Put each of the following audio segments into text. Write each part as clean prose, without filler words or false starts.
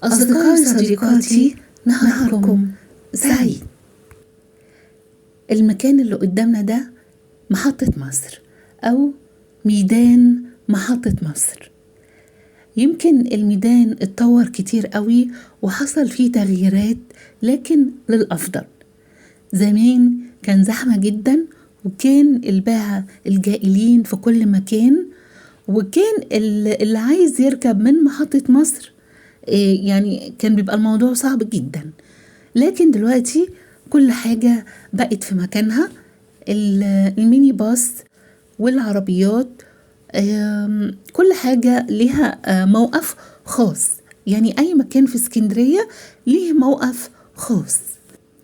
أصدقائي صديقاتي، نهاركم سعيد. المكان اللي قدامنا ده محطة مصر أو ميدان محطة مصر. يمكن الميدان اتطور كتير قوي وحصل فيه تغييرات، لكن للأفضل. زمان كان زحمة جدا، وكان الباعة الجائلين في كل مكان، وكان اللي عايز يركب من محطة مصر يعني كان بيبقى الموضوع صعب جدا. لكن دلوقتي كل حاجة بقت في مكانها. الميني باص والعربيات، كل حاجة لها موقف خاص. يعني أي مكان في اسكندرية ليه موقف خاص.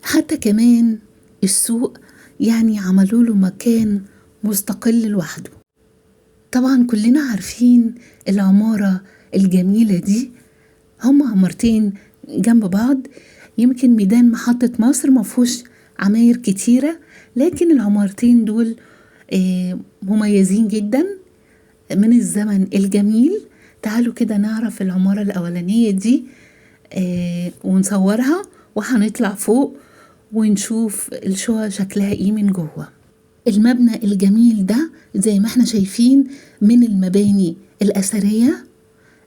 حتى كمان السوق يعني عملوا له مكان مستقل لوحده. طبعا كلنا عارفين العمارة الجميلة دي، هما عمارتين جنب بعض. يمكن ميدان محطة مصر مفهوش عماير كتيرة، لكن العمارتين دول مميزين جدا من الزمن الجميل. تعالوا كده نعرف العمارة الأولانية دي ونصورها، وهنطلع فوق ونشوف الشقق شكلها ايه من جوه. المبنى الجميل ده زي ما احنا شايفين من المباني الأثرية،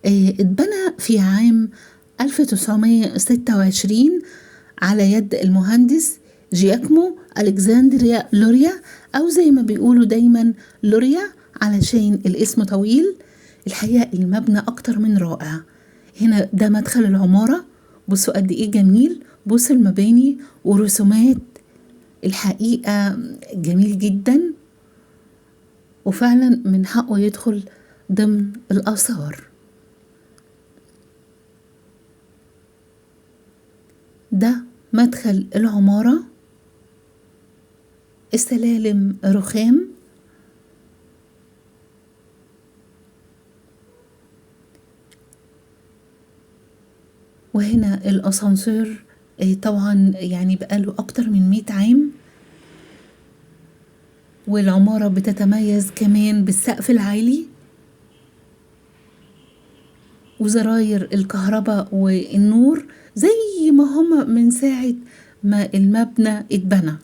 اتبنى في عام 1926 على يد المهندس جياكمو ألكسندريا لوريا، أو زي ما بيقولوا دايما لوريا علشان الاسم طويل. الحقيقة المبنى أكتر من رائع. هنا ده مدخل العمارة، بصوا قد إيه جميل. بصوا المباني ورسومات، الحقيقة جميل جدا، وفعلا من حقه يدخل ضمن الآثار. ده مدخل العمارة، السلالم رخام، وهنا الأسانسير طبعا يعني بقاله أكتر من 100 عام. والعمارة بتتميز كمان بالسقف العالي وزراير الكهرباء والنور زي ما هما من ساعة ما المبنى اتبنى.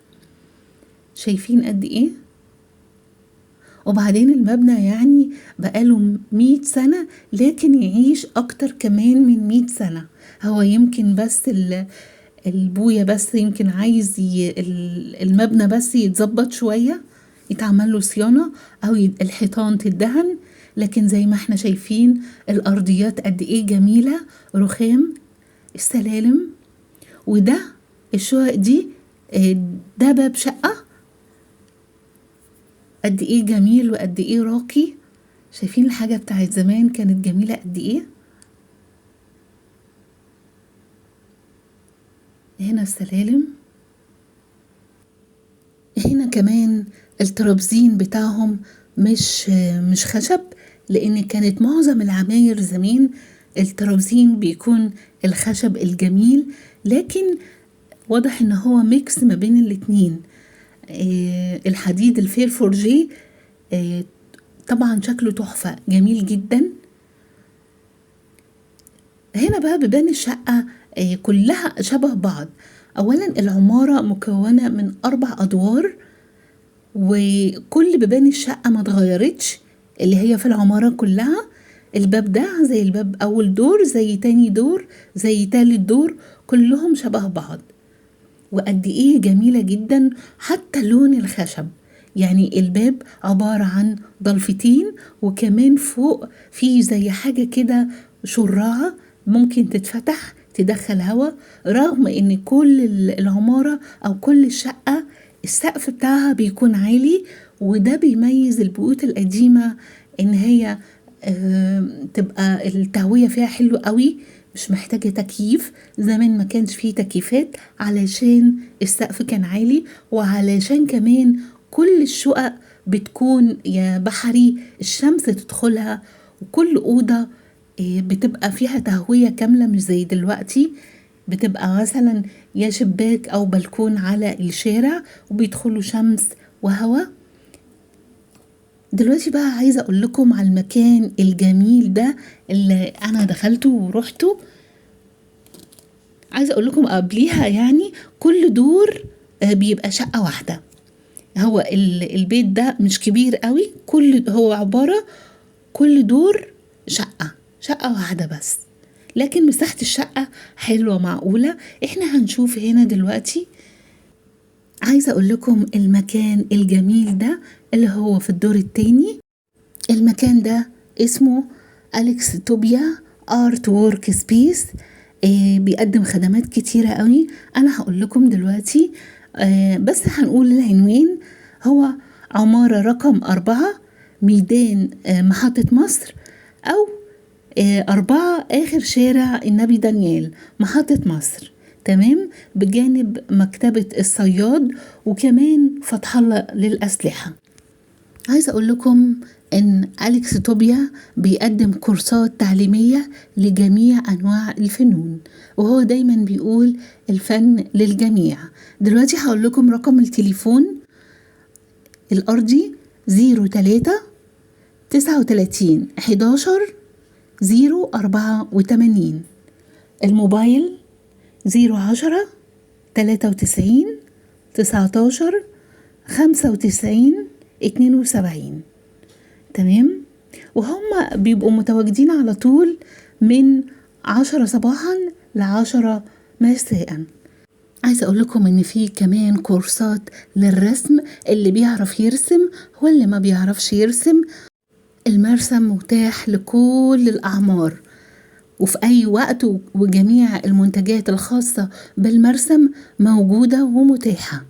شايفين قد ايه؟ وبعدين المبنى يعني بقاله 100 سنة، لكن يعيش أكتر كمان من 100 سنة. هو يمكن بس البوية بس يمكن عايز المبنى بس يتظبط شوية، يتعمل له صيانة، أو الحيطان تدهن. لكن زي ما احنا شايفين الأرضيات قد ايه جميلة، رخام، السلالم. وده الشقق دي ده باب شقة قد ايه جميل وقد ايه راقي. شايفين الحاجة بتاعت زمان كانت جميلة قد ايه. هنا السلالم، هنا كمان الترابزين بتاعهم مش خشب، لان كانت معظم العماير زمان الترابزين بيكون الخشب الجميل، لكن واضح ان هو ميكس ما بين الاتنين. الحديد الفير فورجي طبعا شكله تحفة جميل جدا. هنا بقى بيبان الشقة كلها شبه بعض. اولا العمارة مكونة من 4 أدوار، وكل بيبان الشقة ما اتغيرتش، اللي هي في العمارة كلها. الباب ده زي الباب أول دور، زي تاني دور، زي تالت دور، كلهم شبه بعض. وقد ايه جميلة جدا حتى لون الخشب. يعني الباب عبارة عن ضلفتين، وكمان فوق في زي حاجة كده شراعة ممكن تتفتح تدخل هواء، رغم ان كل العمارة او كل الشقة السقف بتاعها بيكون عالي. وده بيميز البيوت القديمة ان هي تبقى التهوية فيها حلو قوي، مش محتاجة تكييف. زمان ما كانش فيه تكييفات علشان السقف كان عالي، وعلشان كمان كل الشقق بتكون يا بحري الشمس تدخلها، وكل أوضة بتبقى فيها تهوية كاملة، مش زي دلوقتي بتبقى مثلا يا شباك أو بلكون على الشارع وبيدخلوا شمس وهواء. دلوقتي بقى عايزة أقول لكم على المكان الجميل ده اللي أنا دخلته ورحته. عايزة أقول لكم قبليها يعني كل دور بيبقى شقة واحدة. هو البيت ده مش كبير قوي، هو عبارة كل دور شقة واحدة بس، لكن مساحة الشقة حلوة معقولة. احنا هنشوف هنا دلوقتي. عايزة اقول لكم المكان الجميل ده اللي هو في الدور التاني. المكان ده اسمه أليكستوبيا آرت وورك سبيس. بيقدم خدمات كتيرة قوي، أنا هقول لكم دلوقتي. بس هنقول العنوان. هو عمارة رقم 4 ميدان محطة مصر، أو 4 آخر شارع النبي دانيال محطة مصر، تمام، بجانب مكتبة الصياد وكمان فتح الله للأسلحة. عايزة أقول لكم إن أليكستوبيا بيقدم كورسات تعليمية لجميع أنواع الفنون، وهو دايما بيقول الفن للجميع. دلوقتي هقول لكم رقم التليفون الأرضي 03 39 11 084. الموبايل 010 93 19 95 72. تمام. وهم بيبقوا متواجدين على طول من 10 صباحا ل10 مساء. عايزة اقول لكم ان في كمان كورسات للرسم، اللي بيعرف يرسم واللي ما بيعرفش يرسم. المرسم متاح لكل الأعمار وفي أي وقت، وجميع المنتجات الخاصة بالمرسم موجودة ومتاحة.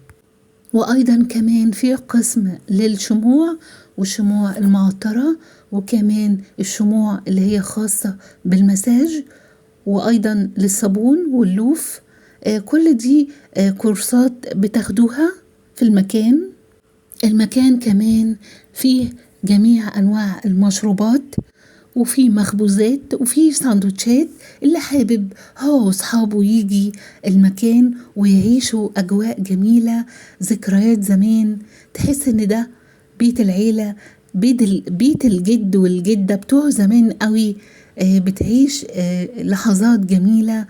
وأيضا كمان في قسم للشموع والشموع المعطرة، وكمان الشموع اللي هي خاصة بالمساج، وأيضا للصابون واللوف. كل دي كورسات بتاخدوها في المكان. المكان كمان فيه جميع أنواع المشروبات، وفي مخبوزات، وفي ساندوتشات. اللي حابب هو وصحابه يجي المكان ويعيشوا أجواء جميلة، ذكريات زمان، تحس إن ده بيت العيلة، بيت الجد والجدة بتوع زمان قوي. بتعيش لحظات جميلة.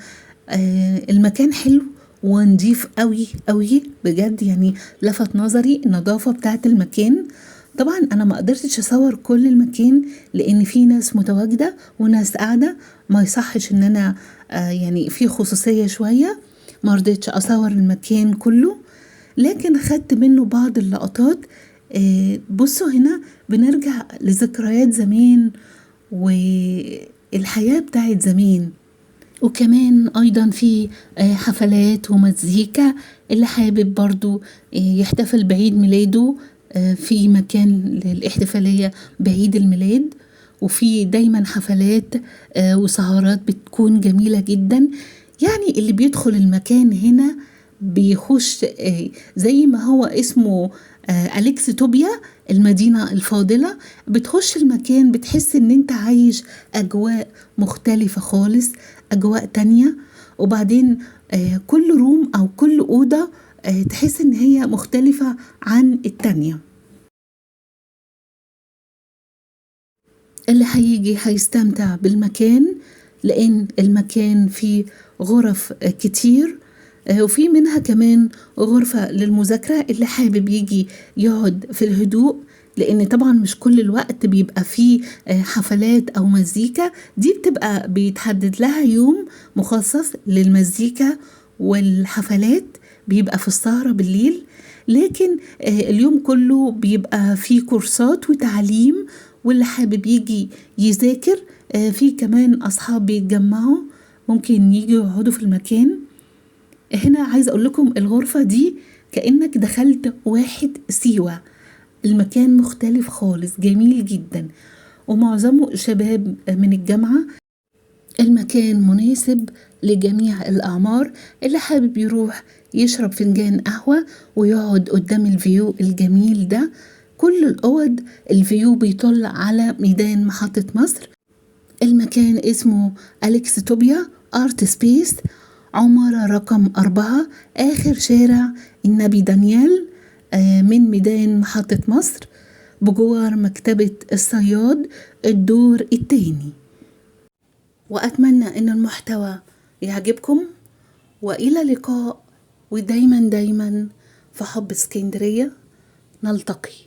المكان حلو ونضيف قوي قوي بجد، يعني لفت نظري النظافة بتاعت المكان. طبعا انا ما قدرتش اصور كل المكان لان في ناس متواجدة وناس قاعدة، ما يصحش ان انا يعني في خصوصية شوية، ما رضيتش اصور المكان كله، لكن خدت منه بعض اللقطات. بصوا هنا بنرجع لذكريات زمان والحياة بتاعت زمان. وكمان أيضا في حفلات ومزيكا، اللي حابب برضو يحتفل بعيد ميلاده في مكان للاحتفالية بعيد الميلاد. وفي دايما حفلات وسهرات بتكون جميلة جدا. يعني اللي بيدخل المكان هنا بيخش زي ما هو اسمه أليكستوبيا المدينة الفاضلة. بتخش المكان بتحس ان انت عايش أجواء مختلفة خالص، أجواء تانية. وبعدين كل روم أو كل أوضة تحس ان هي مختلفة عن التانية. اللي هيجي هيستمتع بالمكان، لأن المكان فيه غرف كتير، وفي منها كمان غرفة للمذاكرة اللي حابب يجي يقعد في الهدوء، لأن طبعا مش كل الوقت بيبقى فيه حفلات أو مزيكا. دي بتبقى بيتحدد لها يوم مخصص للمزيكا والحفلات، بيبقى في السهرة بالليل. لكن اليوم كله بيبقى فيه كورسات وتعليم، واللي حابب يجي يذاكر في كمان أصحاب بيتجمعوا ممكن يجوا يقعدوا في المكان. هنا عايزة أقول لكم الغرفة دي كأنك دخلت واحد سيوة. المكان مختلف خالص، جميل جدا، ومعظمه شباب من الجامعة. المكان مناسب لجميع الأعمار، اللي حابب يروح يشرب فنجان قهوة ويقعد قدام الفيو الجميل ده. كل الأوض الفيو بيطل على ميدان محطة مصر. المكان اسمه أليكستوبيا آرت سبيس، عمارة رقم 4 آخر شارع النبي دانيال من ميدان محطة مصر، بجوار مكتبة الصياد الدور التاني. وأتمنى أن المحتوى يعجبكم، وإلى اللقاء، ودايما دايما في حب اسكندرية نلتقي.